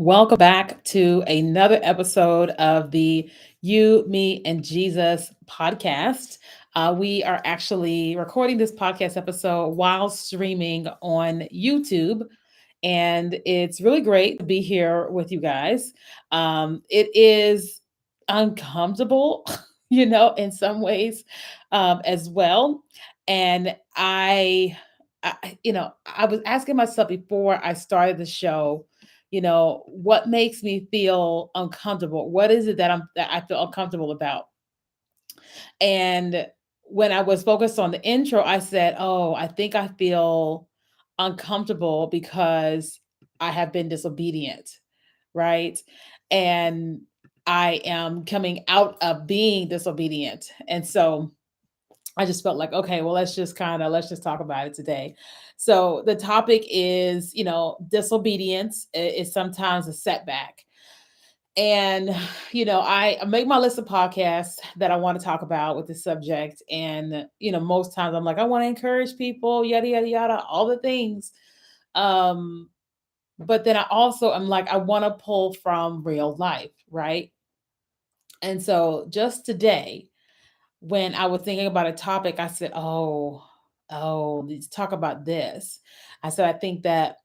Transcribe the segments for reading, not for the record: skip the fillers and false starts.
Welcome back to another episode of the You, Me, and Jesus podcast. We are actually recording this podcast episode while streaming on YouTube, and it's really great to be here with you guys. It is uncomfortable, in some ways as well. And I was asking myself before I started the show, what makes me feel uncomfortable? What is it that I feel uncomfortable about? And when I was focused on the intro, I said, "Oh, I think I feel uncomfortable because I have been disobedient." Right? And I am coming out of being disobedient. And so I just felt like, okay, well, let's just talk about it today. So the topic is, disobedience is sometimes a setback. And, I make my list of podcasts that I want to talk about with this subject. And, most times I'm like, I want to encourage people, yada, yada, yada, all the things. Um, but then I also am like, I want to pull from real life, right? And so just today, when I was thinking about a topic, I said, let's talk about this. I said, I think that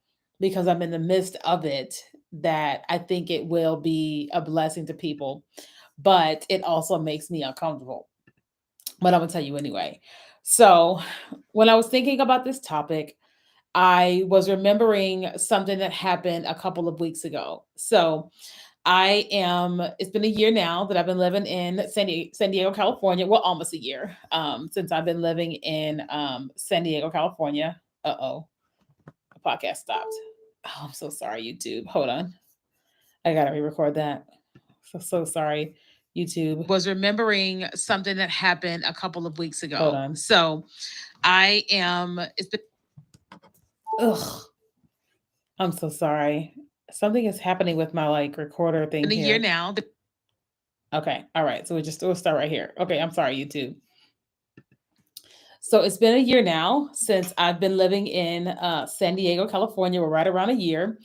because I'm in the midst of it, that I think it will be a blessing to people, but it also makes me uncomfortable. But I'm going to tell you anyway. So, when I was thinking about this topic, I was remembering something that happened a couple of weeks ago. So, it's been a year now that I've been living in San Diego, California. Well, almost a year since I've been living in San Diego, California. Uh-oh, the podcast stopped. Oh, I'm so sorry, YouTube. Hold on. I got to re-record that. So sorry, YouTube. Was remembering something that happened a couple of weeks Hold ago. on. It's been Ugh, I'm so sorry. Something is happening with my recorder thing a year here. now. Okay, all right. So we'll start right here. Okay, I'm sorry, YouTube. So it's been a year now since I've been living in San Diego, California. We're right around a year.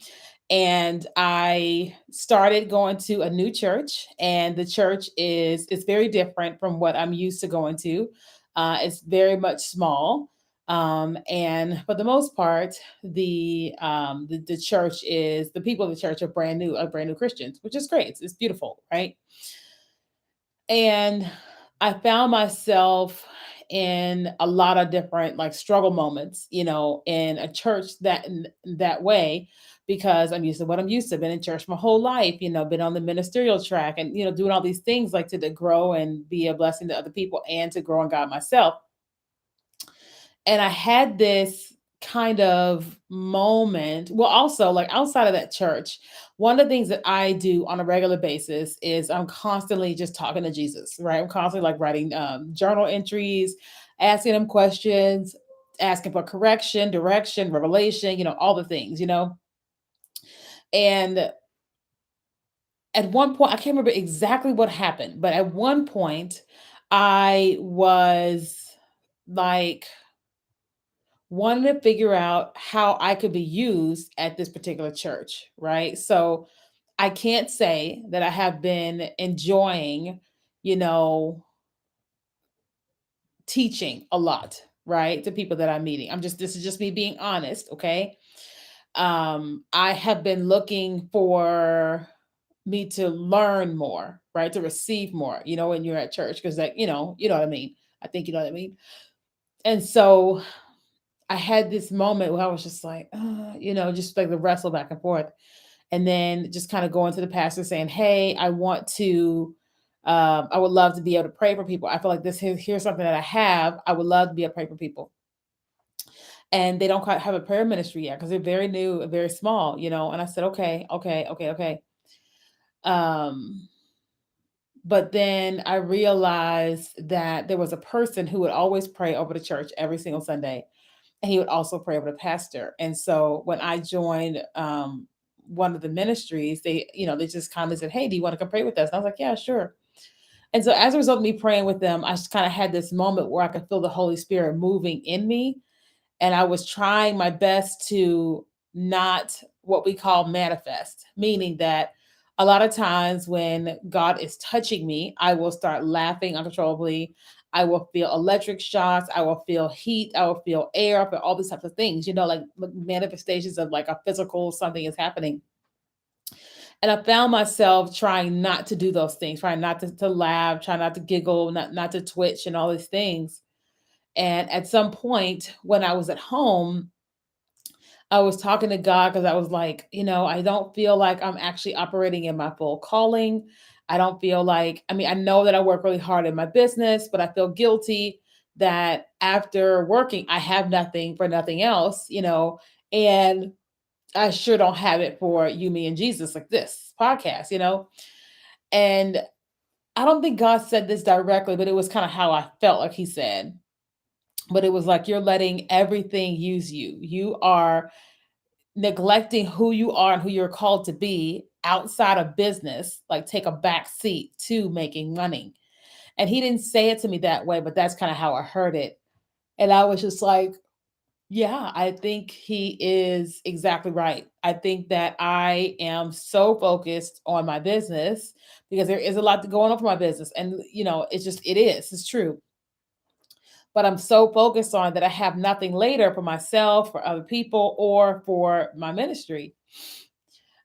And I started going to a new church, and the church is very different from what I'm used to going to. It's very much small, and for the most part, the church is the people of the church are brand new Christians, which is great. It's beautiful, right? And I found myself in a lot of different struggle moments, in a church that way, because I'm used to what I'm used to. Been in church my whole life, been on the ministerial track and doing all these things to grow and be a blessing to other people and to grow in God myself. And I had this kind of moment. Well, also, like outside of that church, one of the things that I do on a regular basis is I'm constantly just talking to Jesus, right? I'm constantly writing journal entries, asking him questions, asking for correction, direction, revelation, all the things, And at one point, I can't remember exactly what happened, but at one point, I was like, wanted to figure out how I could be used at this particular church, right? So I can't say that I have been enjoying, you know, teaching a lot, right? To people that I'm meeting. This is just me being honest, okay? I have been looking for me to learn more, right? To receive more, when you're at church, because you know what I mean. I think you know what I mean. And so I had this moment where I was just like, just like the wrestle back and forth. And then just kind of going to the pastor saying, hey, I would love to be able to pray for people. I feel like here's something that I have. I would love to be able to pray for people. And they don't quite have a prayer ministry yet because they're very new, very small, And I said, okay, okay, okay, okay. Um, but then I realized that there was a person who would always pray over the church every single Sunday, and he would also pray over the pastor. And so when I joined one of the ministries, they just kind of said, "Hey, do you want to come pray with us?" And I was like, "Yeah, sure." And so as a result of me praying with them, I just kind of had this moment where I could feel the Holy Spirit moving in me, and I was trying my best to not what we call manifest, meaning that a lot of times when God is touching me, I will start laughing uncontrollably. I will feel electric shocks. I will feel heat. I will feel air, but all these types of things, like manifestations of like a physical something is happening. And I found myself trying not to do those things, trying not to laugh, trying not to giggle, not to twitch and all these things. And at some point when I was at home, I was talking to God because I was like, I don't feel like I'm actually operating in my full calling. I don't feel like, I mean, I know that I work really hard in my business, but I feel guilty that after working, I have nothing for nothing else, and I sure don't have it for you, me, and Jesus, like this podcast. And I don't think God said this directly, but it was kind of how I felt like He said. But it was like, you're letting everything use you. You are neglecting who you are and who you're called to be outside of business, like take a back seat to making money. And He didn't say it to me that way, but that's kind of how I heard it. And I was just like, yeah, I think He is exactly right. I think that I am so focused on my business because there is a lot going on for my business. And, it's true. But I'm so focused on that I have nothing later for myself, for other people, or for my ministry.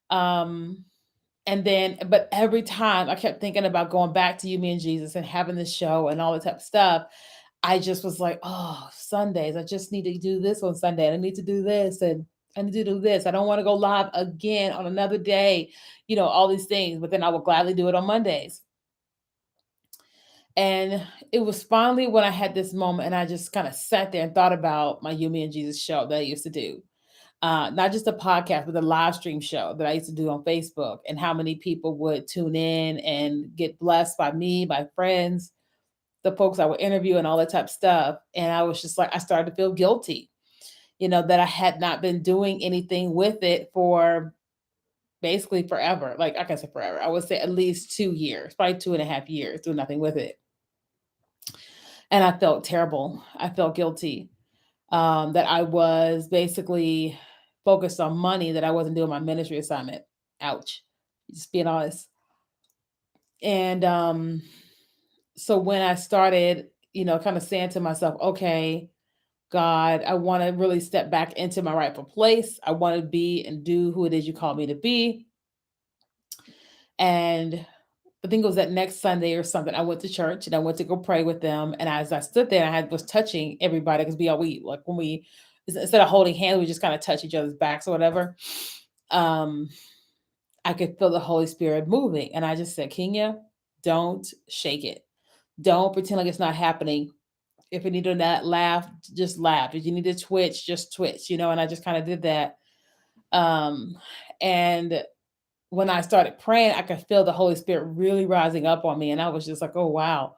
Um, and then, but every time I kept thinking about going back to you, me, and Jesus and having this show and all this type of stuff, I just was like, oh, Sundays, I just need to do this on Sunday. And I need to do this and I need to do this. I don't want to go live again on another day, all these things. But then I would gladly do it on Mondays. And it was finally when I had this moment and I just kind of sat there and thought about my You, Me, and Jesus show that I used to do. Not just a podcast, but a live stream show that I used to do on Facebook, and how many people would tune in and get blessed by me, by friends, the folks I would interview, and all that type of stuff. And I was just like, I started to feel guilty, that I had not been doing anything with it for basically forever. Like I can say forever. I would say at least 2 years, probably 2.5 years, doing nothing with it. And I felt terrible. I felt guilty, that I was basically focused on money, that I wasn't doing my ministry assignment. Ouch. Just being honest. And so when I started, kind of saying to myself, okay, God, I want to really step back into my rightful place. I want to be and do who it is you called me to be. And I think it was that next Sunday or something. I went to church and I went to go pray with them. And as I stood there, was touching everybody because we like when we instead of holding hands, we just kind of touch each other's backs or whatever. Um, I could feel the Holy Spirit moving, and I just said, Kenya, don't shake it. Don't pretend like it's not happening. If you need to not laugh, just laugh. If you need to twitch, just twitch. And I just kind of did that. Um, and when I started praying, I could feel the Holy Spirit really rising up on me. And I was just like, oh, wow,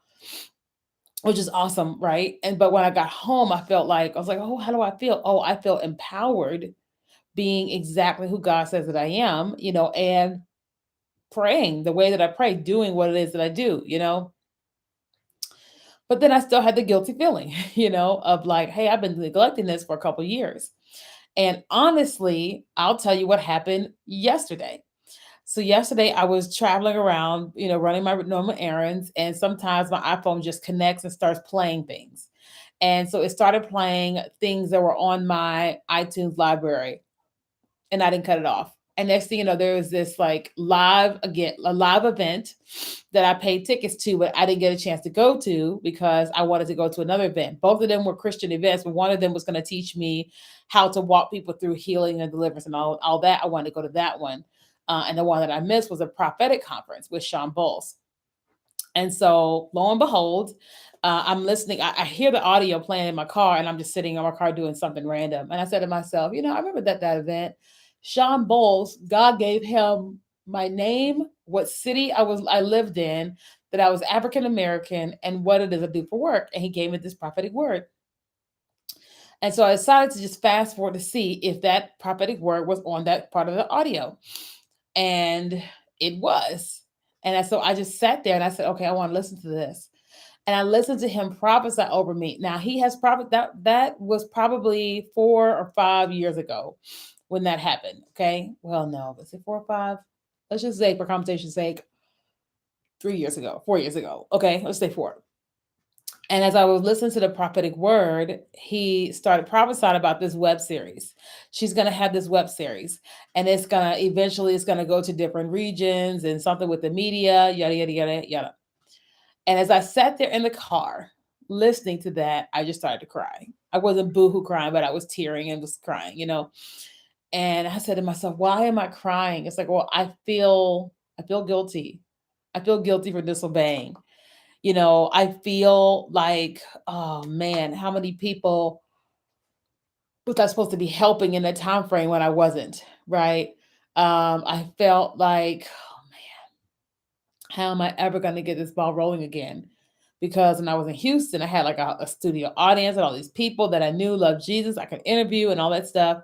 which is awesome. Right. But when I got home, I was like, oh, how do I feel? Oh, I feel empowered being exactly who God says that I am, and praying the way that I pray, doing what it is that I do. But then I still had the guilty feeling, of like, hey, I've been neglecting this for a couple years. And honestly, I'll tell you what happened yesterday. So yesterday I was traveling around, running my normal errands, and sometimes my iPhone just connects and starts playing things. And so it started playing things that were on my iTunes library, and I didn't cut it off. And next thing you know, there was this like a live event that I paid tickets to, but I didn't get a chance to go to because I wanted to go to another event. Both of them were Christian events, but one of them was going to teach me how to walk people through healing and deliverance and all that. I wanted to go to that one. And the one that I missed was a prophetic conference with Sean Bowles. And so, lo and behold, I'm listening. I hear the audio playing in my car, and I'm just sitting in my car doing something random. And I said to myself, I remember that event. Sean Bowles, God gave him my name, what city I lived in, that I was African American, and what it is I do for work. And he gave me this prophetic word. And so I decided to just fast forward to see if that prophetic word was on that part of the audio. And it was. So I just sat there and I said, okay, I want to listen to this. And I listened to him prophesy over me. Now he has that was probably 4 or 5 years ago. when that happened. Okay. Well, no, was it 4 or 5? Let's just say, for conversation's sake, 3 years ago, 4 years ago. Okay. Let's say four. And as I was listening to the prophetic word, he started prophesying about this web series. She's going to have this web series, and it's going to eventually it's going to go to different regions and something with the media, yada yada yada yada. And as I sat there in the car listening to that, I just started to cry. I wasn't boohoo crying, but I was tearing and was crying. And I said to myself, why am I crying? It's like, well, I feel guilty. I feel guilty for disobeying. I feel like, oh man, how many people was I supposed to be helping in that time frame when I wasn't, right? I felt like, oh man, how am I ever going to get this ball rolling again? Because when I was in Houston, I had like a studio audience and all these people that I knew loved Jesus. I could interview and all that stuff.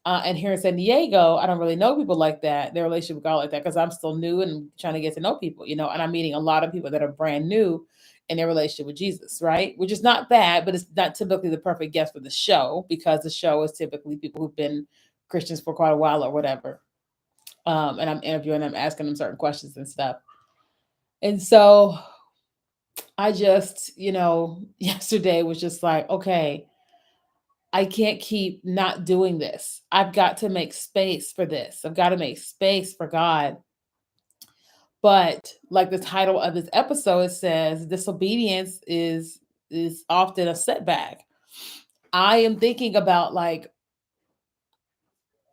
And here in San Diego, I don't really know people like that, their relationship with God like that, because I'm still new and trying to get to know people, and I'm meeting a lot of people that are brand new in their relationship with Jesus, right? Which is not bad, but it's not typically the perfect guest for the show because the show is typically people who've been Christians for quite a while or whatever. And I'm interviewing them, asking them certain questions and stuff. And so I just, yesterday was just like, okay, I can't keep not doing this. I've got to make space for this. I've got to make space for God. But like the title of this episode, it says disobedience is often a setback. I am thinking about like,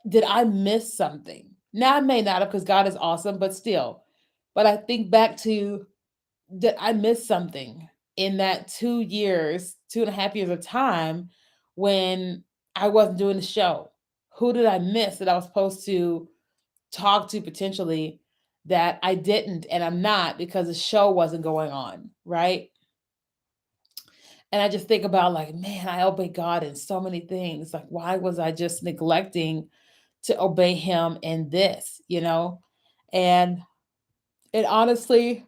did I miss something? Now I may not have because God is awesome, but still. But I think back to, did I miss something in that 2 years, 2.5 years of time when I wasn't doing the show? Who did I miss that I was supposed to talk to potentially that I didn't and I'm not because the show wasn't going on, right? And I just think about like, man, I obey God in so many things. Like, why was I just neglecting to obey him in this? And it honestly,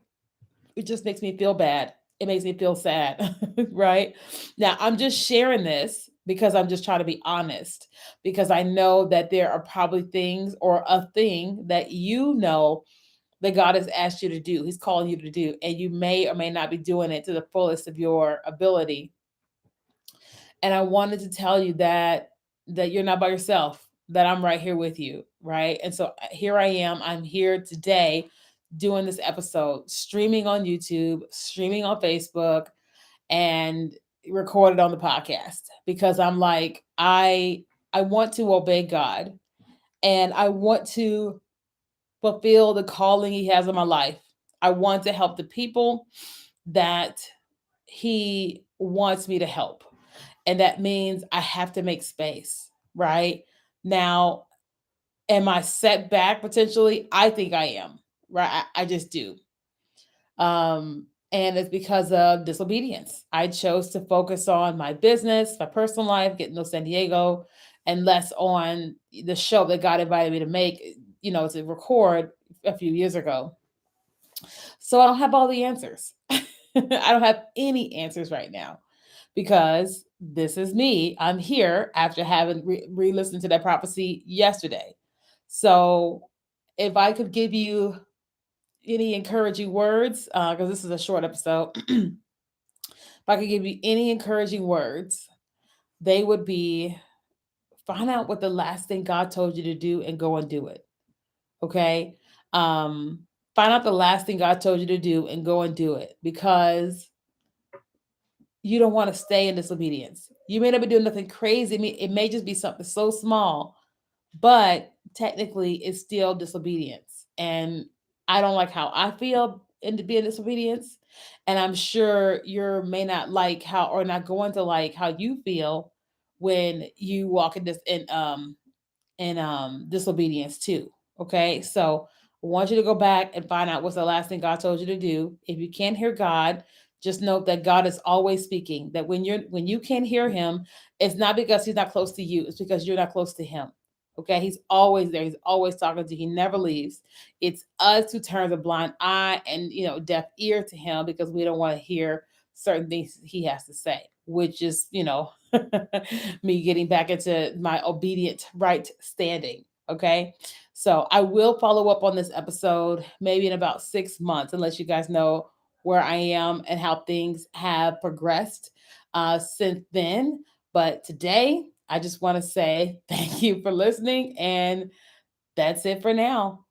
it just makes me feel bad. It makes me feel sad, right? Now, I'm just sharing this because I'm just trying to be honest, because I know that there are probably things or a thing that that God has asked you to do. He's calling you to do, and you may or may not be doing it to the fullest of your ability. And I wanted to tell you that you're not by yourself, that I'm right here with you, right? And so here I am. I'm here today doing this episode, streaming on YouTube, streaming on Facebook, and recorded on the podcast because I'm like, I want to obey God and I want to fulfill the calling he has on my life. I want to help the people that he wants me to help. And that means I have to make space, right? Now, am I set back potentially? I think I am, right? I just do. And it's because of disobedience. I chose to focus on my business, my personal life, getting to San Diego, and less on the show that God invited me to make, to record a few years ago. So I don't have all the answers. I don't have any answers right now because this is me. I'm here after having re listened to that prophecy yesterday. So if I could give you any encouraging words, because this is a short episode, if I could give you any encouraging words, they would be, find out what the last thing God told you to do and go and do it. Okay. Um, find out the last thing God told you to do and go and do it because you don't want to stay in disobedience. You may not be doing nothing crazy. It may just be something so small, but technically it's still disobedience. And I don't like how I feel in being disobedience. And I'm sure you may not like how or not going to like how you feel when you walk in this in disobedience too. Okay. So I want you to go back and find out what's the last thing God told you to do. If you can't hear God, just note that God is always speaking. That when you can't hear him, it's not because he's not close to you, it's because you're not close to him. Okay, he's always there. He's always talking to you. He never leaves. It's us who turns a blind eye and deaf ear to him because we don't want to hear certain things he has to say, which is me getting back into my obedient right standing. Okay. So I will follow up on this episode maybe in about 6 months, and let you guys know where I am and how things have progressed since then. But today, I just want to say thank you for listening, and that's it for now.